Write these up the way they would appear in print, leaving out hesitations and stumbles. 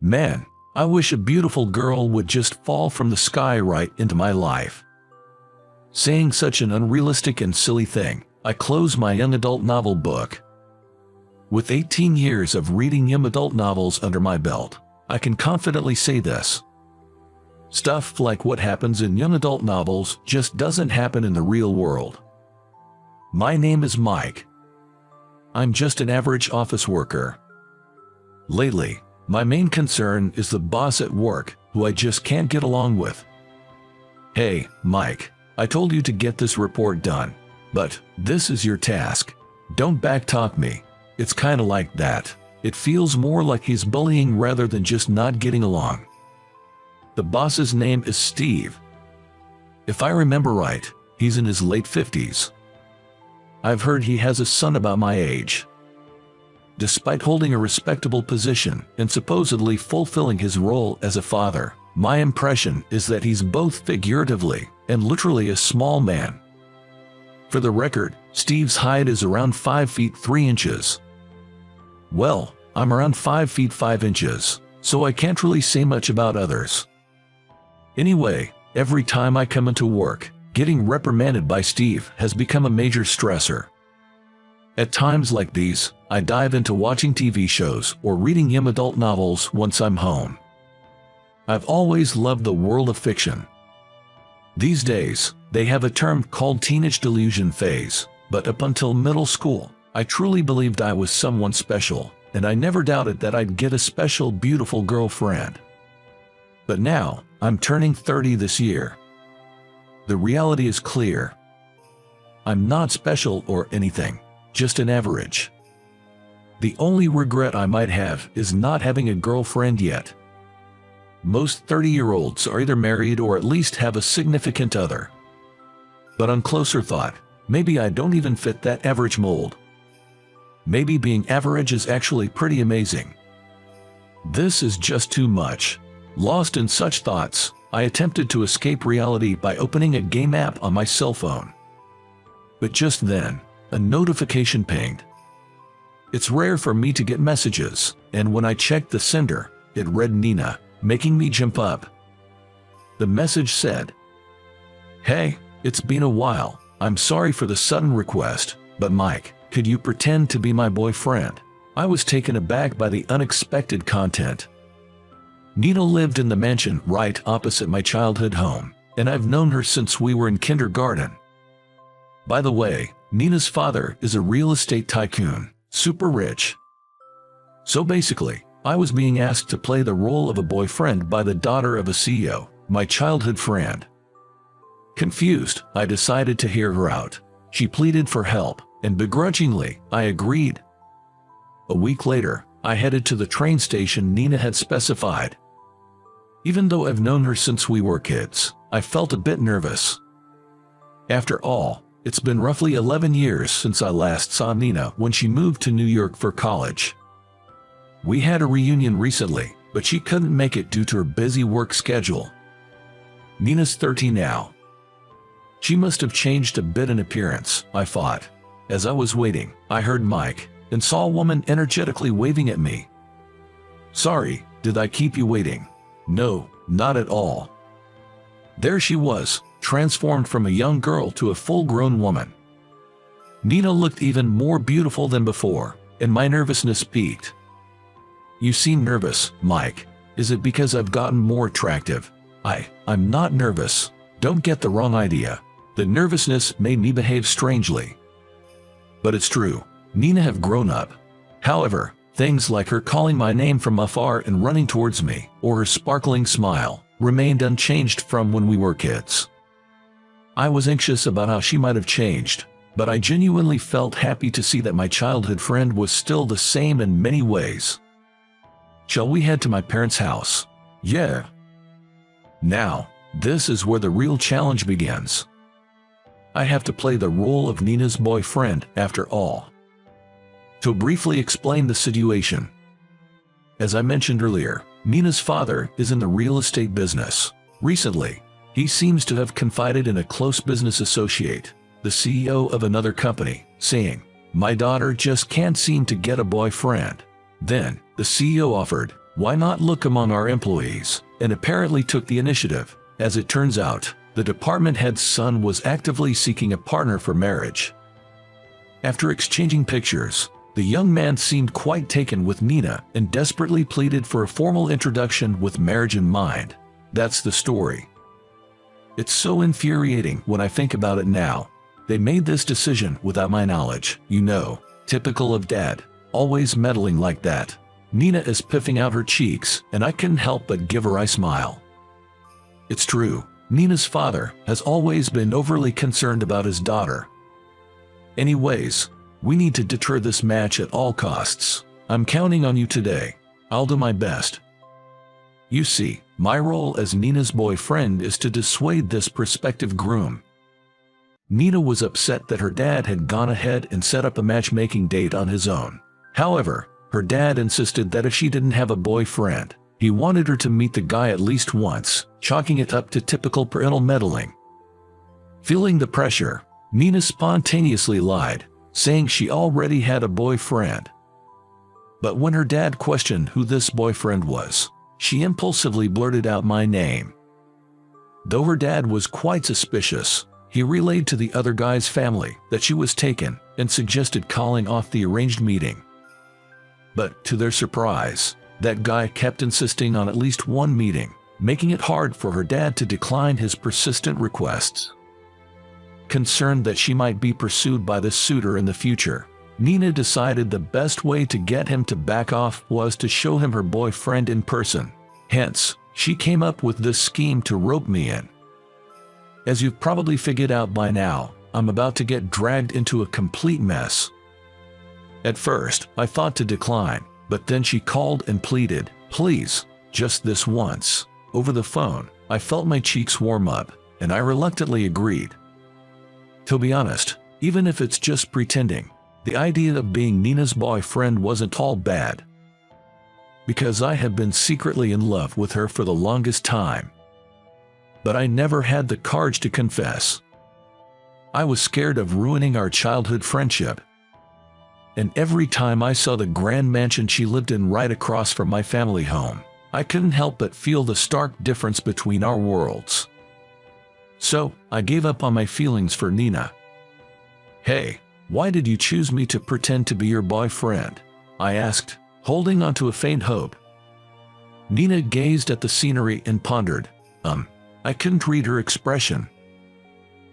Man, I wish a beautiful girl would just fall from the sky right into my life. Saying such an unrealistic and silly thing, I close my young adult novel book. With 18 years of reading young adult novels under my belt, I can confidently say this. Stuff like what happens in young adult novels just doesn't happen in the real world. My name is Mike. I'm just an average office worker. Lately, my main concern is the boss at work, who I just can't get along with. Hey, Mike, I told you to get this report done, but this is your task. Don't backtalk me. It's kinda like that. It feels more like he's bullying rather than just not getting along. The boss's name is Steve. If I remember right, he's in his late 50s. I've heard he has a son about my age. Despite holding a respectable position and supposedly fulfilling his role as a father, my impression is that he's both figuratively and literally a small man. For the record, Steve's height is around 5 feet 3 inches. Well, I'm around 5 feet 5 inches, so I can't really say much about others. Anyway, every time I come into work, getting reprimanded by Steve has become a major stressor. At times like these, I dive into watching TV shows or reading young adult novels once I'm home. I've always loved the world of fiction. These days, they have a term called teenage delusion phase, but up until middle school, I truly believed I was someone special, and I never doubted that I'd get a special, beautiful girlfriend. But now, I'm turning 30 this year. The reality is clear. I'm not special or anything, just an average. The only regret I might have is not having a girlfriend yet. Most 30-year-olds are either married or at least have a significant other. But on closer thought, maybe I don't even fit that average mold. Maybe being average is actually pretty amazing. This is just too much. Lost in such thoughts, I attempted to escape reality by opening a game app on my cell phone. But just then, a notification pinged. It's rare for me to get messages, and when I checked the sender, it read Nina, making me jump up. The message said, "Hey, it's been a while. I'm sorry for the sudden request, but Mike, could you pretend to be my boyfriend?" I was taken aback by the unexpected content. Nina lived in the mansion right opposite my childhood home, and I've known her since we were in kindergarten. By the way, Nina's father is a real estate tycoon, super rich. So basically, I was being asked to play the role of a boyfriend by the daughter of a CEO, my childhood friend. Confused, I decided to hear her out. She pleaded for help, and begrudgingly, I agreed. A week later, I headed to the train station Nina had specified. Even though I've known her since we were kids, I felt a bit nervous. After all, it's been roughly 11 years since I last saw Nina when she moved to New York for college. We had a reunion recently, but she couldn't make it due to her busy work schedule. Nina's 30 now. She must have changed a bit in appearance, I thought. As I was waiting, I heard Mike, and saw a woman energetically waving at me. "Sorry, did I keep you waiting?" "No, not at all." There she was, transformed from a young girl to a full-grown woman. Nina looked even more beautiful than before, and my nervousness peaked. "You seem nervous, Mike. Is it because I've gotten more attractive?" I'm not nervous. Don't get the wrong idea. The nervousness made me behave strangely. But it's true. Nina have grown up. However, things like her calling my name from afar and running towards me, or her sparkling smile, remained unchanged from when we were kids. I was anxious about how she might have changed, but I genuinely felt happy to see that my childhood friend was still the same in many ways. Shall we head to my parents' house? Yeah. Now, this is where the real challenge begins. I have to play the role of Nina's boyfriend, after all. To briefly explain the situation. As I mentioned earlier, Nina's father is in the real estate business. Recently, he seems to have confided in a close business associate, the CEO of another company, saying, "My daughter just can't seem to get a boyfriend." Then, the CEO offered, Why not look among our employees? And apparently took the initiative. As it turns out, the department head's son was actively seeking a partner for marriage. After exchanging pictures, the young man seemed quite taken with Nina and desperately pleaded for a formal introduction with marriage in mind. That's the story. It's so infuriating when I think about it now. They made this decision without my knowledge, you know, typical of Dad, always meddling like that. Nina is puffing out her cheeks, and I couldn't help but give her a smile. It's true, Nina's father has always been overly concerned about his daughter. Anyways, we need to deter this match at all costs. I'm counting on you today. I'll do my best. You see, my role as Nina's boyfriend is to dissuade this prospective groom. Nina was upset that her dad had gone ahead and set up a matchmaking date on his own. However, her dad insisted that if she didn't have a boyfriend, he wanted her to meet the guy at least once, chalking it up to typical parental meddling. Feeling the pressure, Nina spontaneously lied, saying she already had a boyfriend. But when her dad questioned who this boyfriend was, she impulsively blurted out my name. Though her dad was quite suspicious, he relayed to the other guy's family that she was taken and suggested calling off the arranged meeting. But to their surprise, that guy kept insisting on at least one meeting, making it hard for her dad to decline his persistent requests. Concerned that she might be pursued by the suitor in the future, Nina decided the best way to get him to back off was to show him her boyfriend in person. Hence, she came up with this scheme to rope me in. As you've probably figured out by now, I'm about to get dragged into a complete mess. At first, I thought to decline, but then she called and pleaded, "Please, just this once." Over the phone, I felt my cheeks warm up, and I reluctantly agreed. To be honest, even if it's just pretending, the idea of being Nina's boyfriend wasn't all bad. Because I had been secretly in love with her for the longest time. But I never had the courage to confess. I was scared of ruining our childhood friendship. And every time I saw the grand mansion she lived in right across from my family home, I couldn't help but feel the stark difference between our worlds. So, I gave up on my feelings for Nina. "Hey, why did you choose me to pretend to be your boyfriend?" I asked, holding on to a faint hope. Nina gazed at the scenery and pondered. I couldn't read her expression.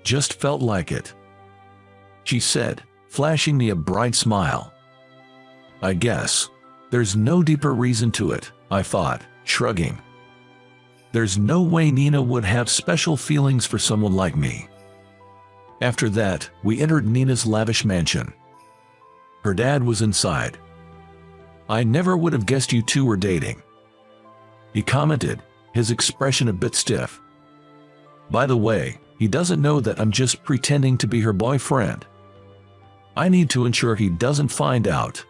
Just felt like it. She said, flashing me a bright smile. "I guess. There's no deeper reason to it," I thought, shrugging. There's no way Nina would have special feelings for someone like me. After that, we entered Nina's lavish mansion. Her dad was inside. "I never would have guessed you two were dating," he commented, his expression a bit stiff. "By the way, he doesn't know that I'm just pretending to be her boyfriend. I need to ensure he doesn't find out.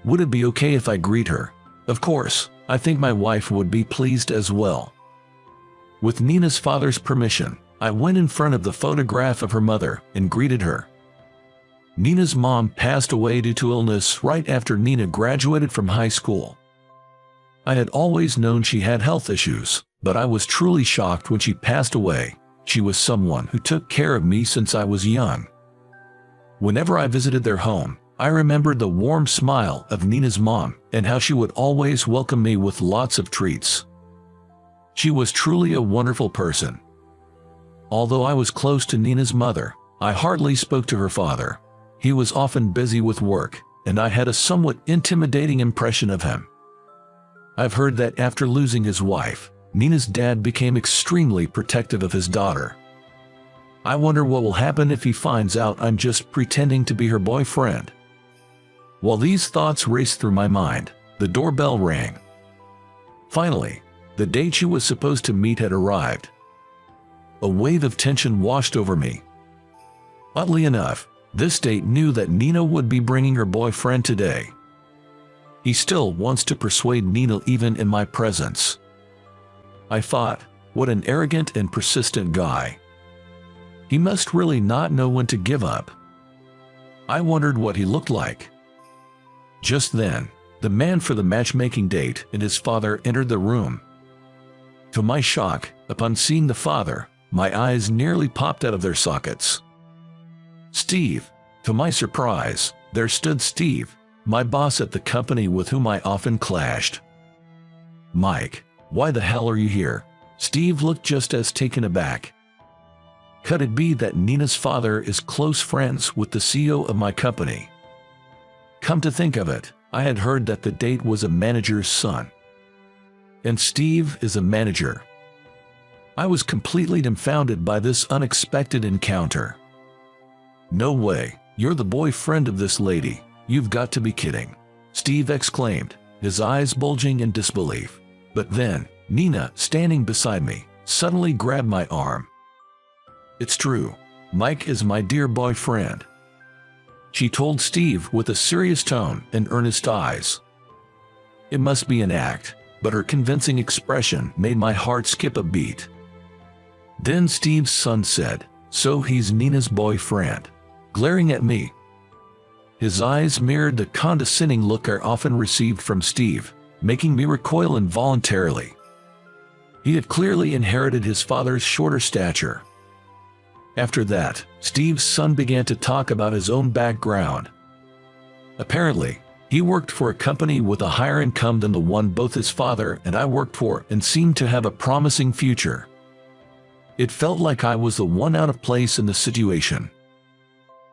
Would it be okay if I greet her? Of course, I think my wife would be pleased as well." With Nina's father's permission, I went in front of the photograph of her mother and greeted her. Nina's mom passed away due to illness right after Nina graduated from high school. I had always known she had health issues, but I was truly shocked when she passed away. She was someone who took care of me since I was young. Whenever I visited their home, I remembered the warm smile of Nina's mom and how she would always welcome me with lots of treats. She was truly a wonderful person. Although I was close to Nina's mother, I hardly spoke to her father. He was often busy with work, and I had a somewhat intimidating impression of him. I've heard that after losing his wife, Nina's dad became extremely protective of his daughter. I wonder what will happen if he finds out I'm just pretending to be her boyfriend. While these thoughts raced through my mind, the doorbell rang. Finally, the date she was supposed to meet had arrived. A wave of tension washed over me. Oddly enough, this date knew that Nina would be bringing her boyfriend today. He still wants to persuade Nina even in my presence. I thought, what an arrogant and persistent guy. He must really not know when to give up. I wondered what he looked like. Just then, The man for the matchmaking date and his father entered the room. To my shock, upon seeing the father, my eyes nearly popped out of their sockets. Steve. To my surprise, there stood Steve, my boss at the company with whom I often clashed. Mike, why the hell are you here? Steve looked just as taken aback. Could it be that Nina's father is close friends with the CEO of my company? Come to think of it, I had heard that the date was a manager's son. And Steve is a manager. I was completely dumbfounded by this unexpected encounter. No way, you're the boyfriend of this lady, you've got to be kidding, Steve exclaimed, his eyes bulging in disbelief. But then, Nina, standing beside me, suddenly grabbed my arm. It's true, Mike is my dear boyfriend, she told Steve with a serious tone and earnest eyes. It must be an act, but her convincing expression made my heart skip a beat. Then Steve's son said, so he's Nina's boyfriend, glaring at me. His eyes mirrored the condescending look I often received from Steve, making me recoil involuntarily. He had clearly inherited his father's shorter stature. After that, Steve's son began to talk about his own background. Apparently, he worked for a company with a higher income than the one both his father and I worked for and seemed to have a promising future. It felt like I was the one out of place in the situation.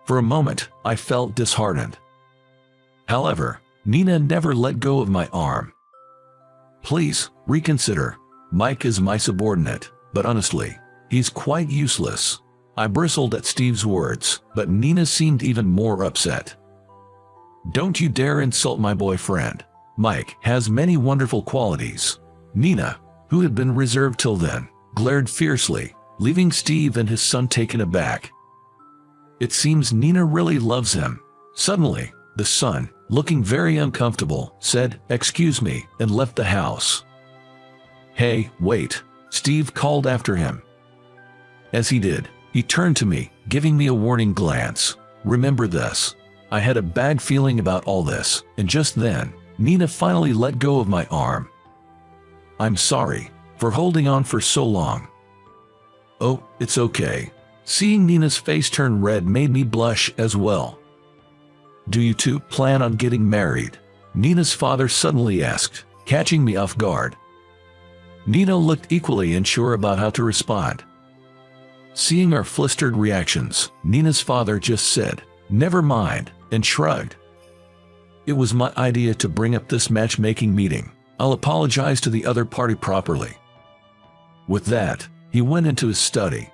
For a moment, I felt disheartened. However, Nina never let go of my arm. Please, reconsider. Mike is my subordinate, but honestly, he's quite useless. I bristled at Steve's words, but Nina seemed even more upset. Don't you dare insult my boyfriend. Mike has many wonderful qualities. Nina, who had been reserved till then, glared fiercely, leaving Steve and his son taken aback. It seems Nina really loves him. Suddenly, the son, looking very uncomfortable, said, "Excuse me," and left the house. Hey, wait, Steve called after him. As he did, he turned to me, giving me a warning glance. Remember this. I had a bad feeling about all this, and just then, Nina finally let go of my arm. I'm sorry for holding on for so long. Oh, it's okay. Seeing Nina's face turn red made me blush as well. Do you two plan on getting married? Nina's father suddenly asked, catching me off guard. Nina looked equally unsure about how to respond. Seeing our flustered reactions, Nina's father just said, "Never mind," and shrugged. It was my idea to bring up this matchmaking meeting. I'll apologize to the other party properly. With that, he went into his study.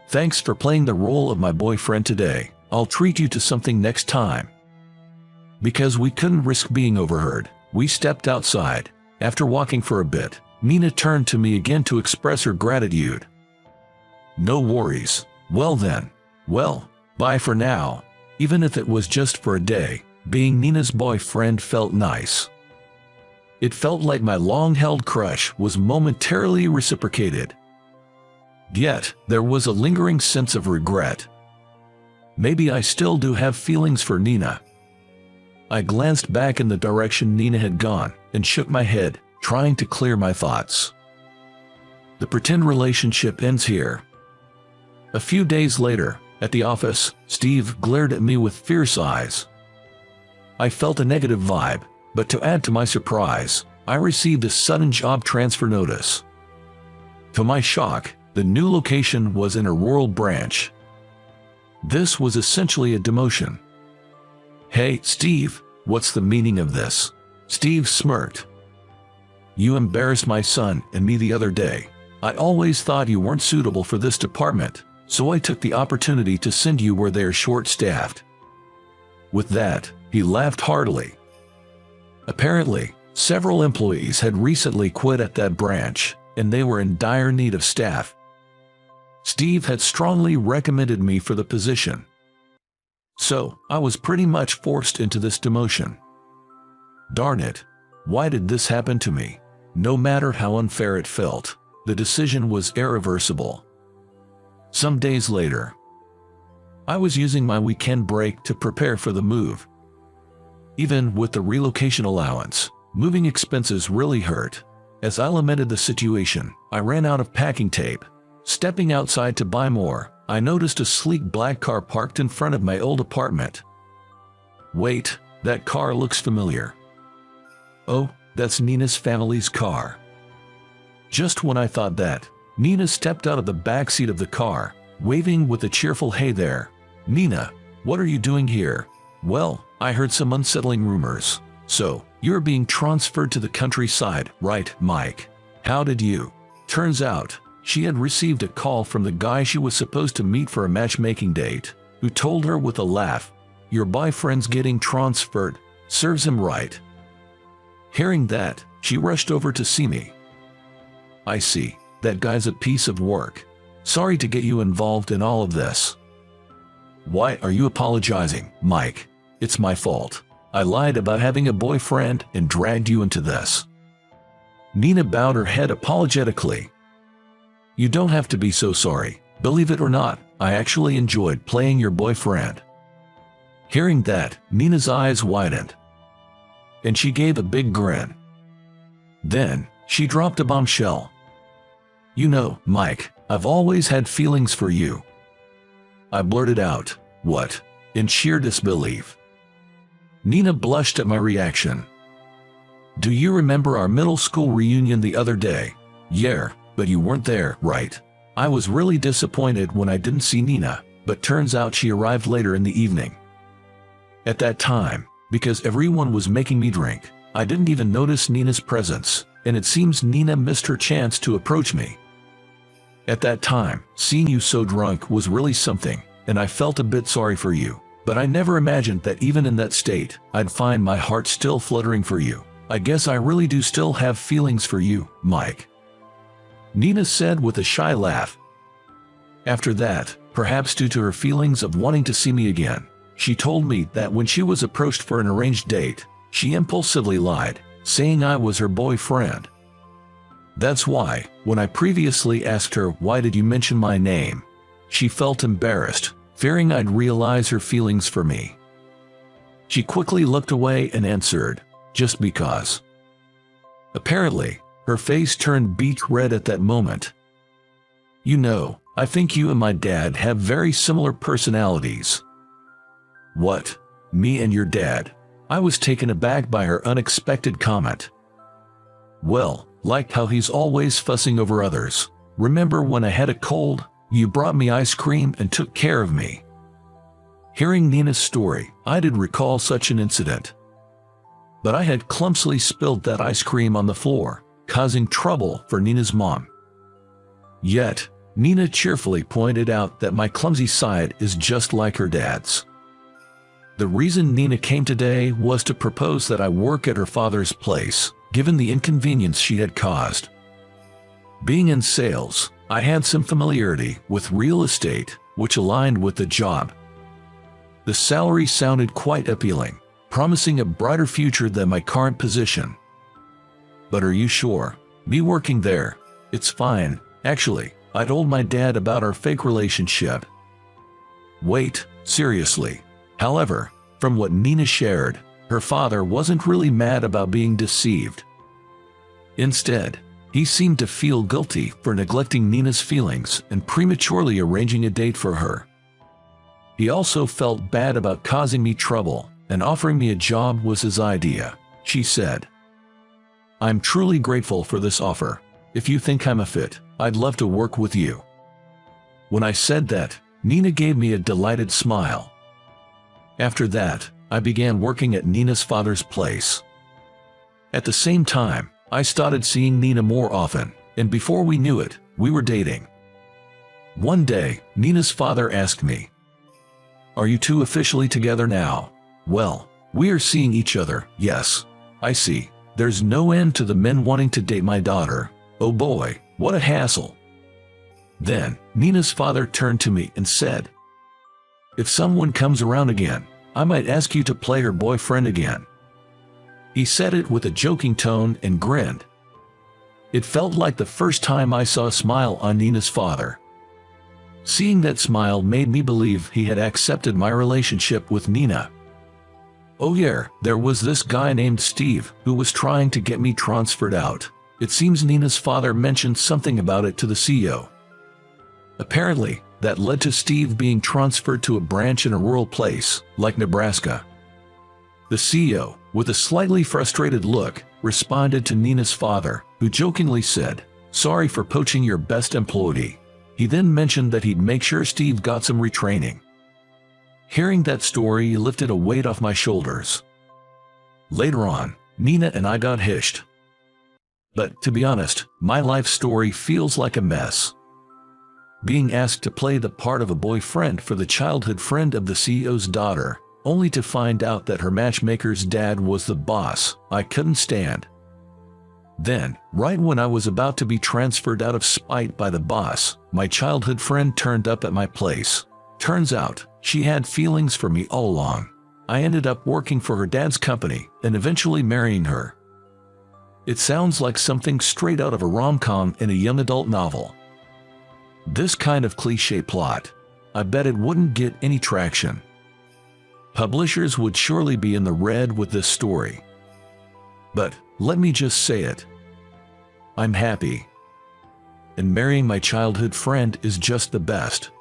Thanks for playing the role of my boyfriend today. I'll treat you to something next time. Because we couldn't risk being overheard, we stepped outside. After walking for a bit, Nina turned to me again to express her gratitude. No worries. Well then. Well, bye for now. Even if it was just for a day, being Nina's boyfriend felt nice. It felt like my long-held crush was momentarily reciprocated. Yet, there was a lingering sense of regret. Maybe I still do have feelings for Nina. I glanced back in the direction Nina had gone and shook my head, trying to clear my thoughts. The pretend relationship ends here. A few days later, at the office, Steve glared at me with fierce eyes. I felt a negative vibe, but to add to my surprise, I received a sudden job transfer notice. To my shock, the new location was in a rural branch. This was essentially a demotion. Hey, Steve, what's the meaning of this? Steve smirked. You embarrassed my son and me the other day. I always thought you weren't suitable for this department, so I took the opportunity to send you where they are short-staffed. With that, he laughed heartily. Apparently, several employees had recently quit at that branch, and they were in dire need of staff. Steve had strongly recommended me for the position. So, I was pretty much forced into this demotion. Darn it, why did this happen to me? No matter how unfair it felt, the decision was irreversible. Some days later, I was using my weekend break to prepare for the move. Even with the relocation allowance, moving expenses really hurt. As I lamented the situation, I ran out of packing tape. Stepping outside to buy more, I noticed a sleek black car parked in front of my old apartment. Wait, that car looks familiar. Oh, that's Nina's family's car. Just when I thought that, Nina stepped out of the backseat of the car, waving with a cheerful "Hey there, Nina, what are you doing here?" "Well, I heard some unsettling rumors. So, you're being transferred to the countryside, right, Mike? How did you?" Turns out, she had received a call from the guy she was supposed to meet for a matchmaking date, who told her with a laugh, "Your boyfriend's getting transferred, serves him right." Hearing that, she rushed over to see me. "I see, that guy's a piece of work. Sorry to get you involved in all of this." "Why are you apologizing, Mike? It's my fault. I lied about having a boyfriend and dragged you into this." Nina bowed her head apologetically. "You don't have to be so sorry. Believe it or not, I actually enjoyed playing your boyfriend." Hearing that, Nina's eyes widened, and she gave a big grin. Then, she dropped a bombshell. "You know, Mike, I've always had feelings for you." I blurted out, "What?" in sheer disbelief. Nina blushed at my reaction. "Do you remember our middle school reunion the other day?" "Yeah, but you weren't there, right?" I was really disappointed when I didn't see Nina, but turns out she arrived later in the evening. At that time, because everyone was making me drink, I didn't even notice Nina's presence, and it seems Nina missed her chance to approach me. At that time, seeing you so drunk was really something, and I felt a bit sorry for you, but I never imagined that even in that state, I'd find my heart still fluttering for you. I guess I really do still have feelings for you, Mike," Nina said with a shy laugh. After that, perhaps due to her feelings of wanting to see me again, she told me that when she was approached for an arranged date, she impulsively lied, saying I was her boyfriend. That's why, when I previously asked her "Why did you mention my name?" she felt embarrassed, fearing I'd realize her feelings for me. She quickly looked away and answered, "Just because." Apparently, her face turned beet red at that moment. "You know, I think you and my dad have very similar personalities." "What? Me and your dad?" I was taken aback by her unexpected comment. "Well, like how he's always fussing over others. Remember when I had a cold, you brought me ice cream and took care of me?" Hearing Nina's story, I did recall such an incident. But I had clumsily spilled that ice cream on the floor, causing trouble for Nina's mom. Yet, Nina cheerfully pointed out that my clumsy side is just like her dad's. The reason Nina came today was to propose that I work at her father's place, given the inconvenience she had caused. Being in sales, I had some familiarity with real estate, which aligned with the job. The salary sounded quite appealing, promising a brighter future than my current position. "But are you sure? Me working there? It's fine, actually. I told my dad about our fake relationship." "Wait, seriously?" However, from what Nina shared, her father wasn't really mad about being deceived. Instead, he seemed to feel guilty for neglecting Nina's feelings and prematurely arranging a date for her. He also felt bad about causing me trouble, and offering me a job was his idea, she said. "I'm truly grateful for this offer. If you think I'm a fit, I'd love to work with you." When I said that, Nina gave me a delighted smile. After that, I began working at Nina's father's place. At the same time, I started seeing Nina more often, and before we knew it, we were dating. One day, Nina's father asked me, "Are you two officially together now?" "Well, we are seeing each other, yes." "I see. There's no end to the men wanting to date my daughter. Oh boy, what a hassle." Then, Nina's father turned to me and said, "If someone comes around again, I might ask you to play her boyfriend again." He said it with a joking tone and grinned. It felt like the first time I saw a smile on Nina's father. Seeing that smile made me believe he had accepted my relationship with Nina. Oh yeah, there was this guy named Steve who was trying to get me transferred out. It seems Nina's father mentioned something about it to the CEO. Apparently, that led to Steve being transferred to a branch in a rural place, like Nebraska. The CEO, with a slightly frustrated look, responded to Nina's father, who jokingly said, "Sorry for poaching your best employee." He then mentioned that he'd make sure Steve got some retraining. Hearing that story lifted a weight off my shoulders. Later on, Nina and I got hitched. But to be honest, my life story feels like a mess. Being asked to play the part of a boyfriend for the childhood friend of the CEO's daughter, only to find out that her matchmaker's dad was the boss, I couldn't stand. Then, right when I was about to be transferred out of spite by the boss, my childhood friend turned up at my place. Turns out, she had feelings for me all along. I ended up working for her dad's company and eventually marrying her. It sounds like something straight out of a rom-com in a young adult novel. This kind of cliché plot, I bet it wouldn't get any traction. Publishers would surely be in the red with this story. But let me just say it. I'm happy. And marrying my childhood friend is just the best.